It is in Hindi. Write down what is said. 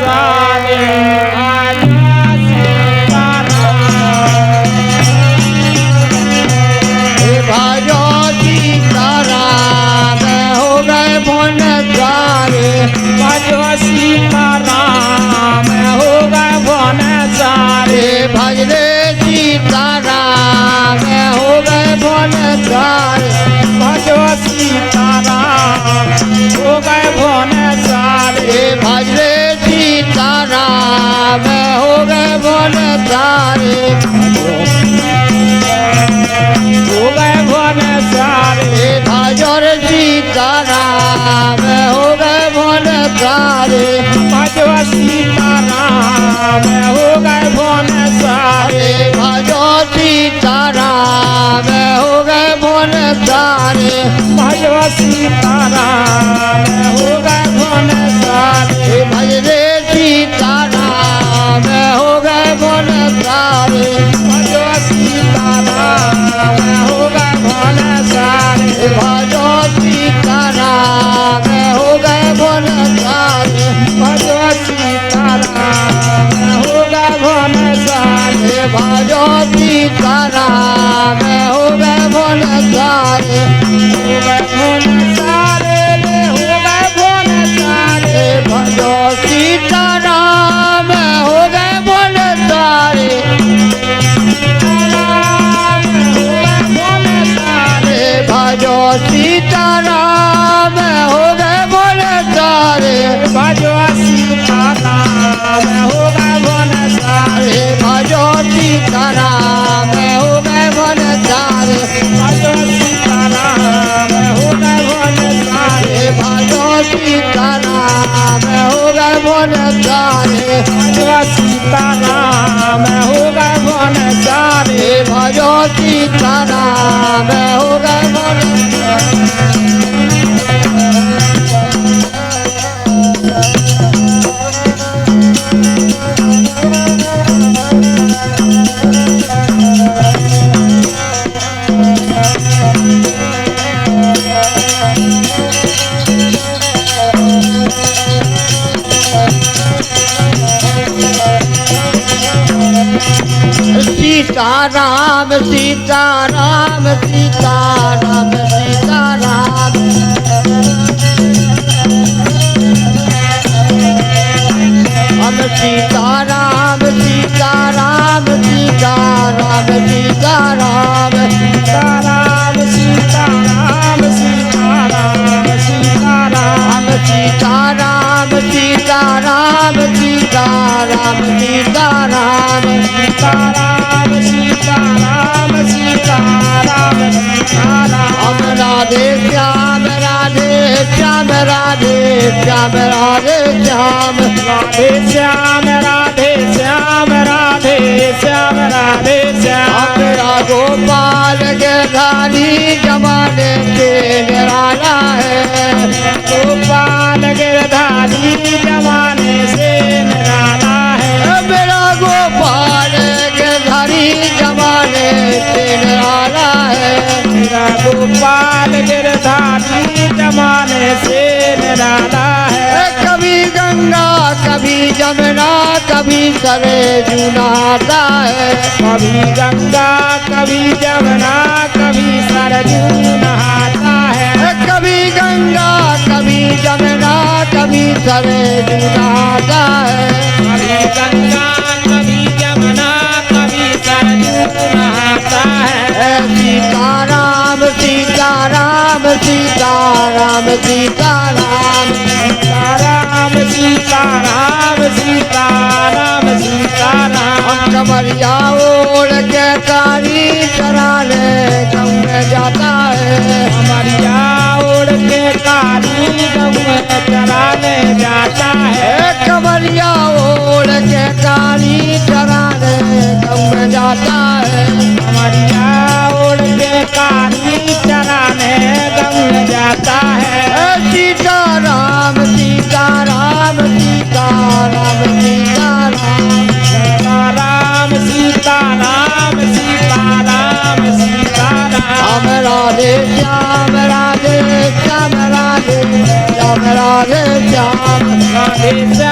सारे भजो सीताराम हो गए भुवन सारे भजो सीताराम हो गए भुवन सारे भज रे सीताराम हो गए भुवन सारे भजो सीताराम हो गए भुवन सारे भज रे सीताराम हो गए भुवन सारे हो गए भुवन सारे भजो रे सीताराम हो गए भुवन सारे भजो सीताराम हो गए भुवन सारे भजो सीताराम हो गए भुवन सारे भजो सीताराम हो गए भुवन सारे भज रे सीताराम हो गए भुवन सारे भजो सीताराम हो गए भुवन सारे भजो सीताराम हो गए भुवन सारे भजो सीताराम हो गए भुवन सारे भजो सीताराम हो गए भुवन सारे हो गए भुवन सारे हो गए भुवन सारे भजो सीताराम हो गए भुवन सारे भजो सीताराम हो गए भुवन सारे भजो सीताराम हो गए भुवन सारे भजो सीताराम हो गए भुवन सारे भजो सीताराम हो गए भुवन सारे भजो सीताराम हो गए भुवन सारे भजो सीताराम हो गए भुवन सारे भजो सीताराम हो गए भुवन सीताराम सीताराम सीताराम सीताराम हम सीताराम सीताराम सीताराम सीताराम सीताराम सीताराम सीताराम सीताराम हम सीताराम सीताराम सीताराम सीताराम सीताराम सीताराम सीताराम सीताराम हम राधे श्याम राधे श्याम राधे श्याम राधे श्याम राधे श्याम राधे श्याम राधे श्याम राधे श्याम मेरा गोपाल के धारी जमाने से निराला है गोपाल गिरधारी जमाने से निराला है मेरा गोपाल के धारी जमाने से निराला है मेरा गोपाल गिरधारी जमाने से निराला है कभी गंगा कभी जमुना कभी सरेजू नहाता है कभी गंगा कभी जमुना कभी सरजू नहाता है कभी गंगा कभी जमुना कभी सरेजू नहाता है कभी गंगा कभी जमुना कभी सरजू नहाता है सीताराम सीताराम सीताराम सीताराम सीताराम सीताराम सीताराम सीताराम कमरिया ओढ़ के कारी चराने गम में जाता है कमरिया ओढ़ के काली गम चराने जाता है कमरिया ओढ़ के कारी चराने गम में जाता है कमरिया ओढ़ के काली चराने गम जाता है सीताराम सीताराम सीताराम सीताराम सीताराम सीताराम सीताराम सीताराम राधे श्याम राधे श्याम राधे श्याम राधे श्याम राधे श्याम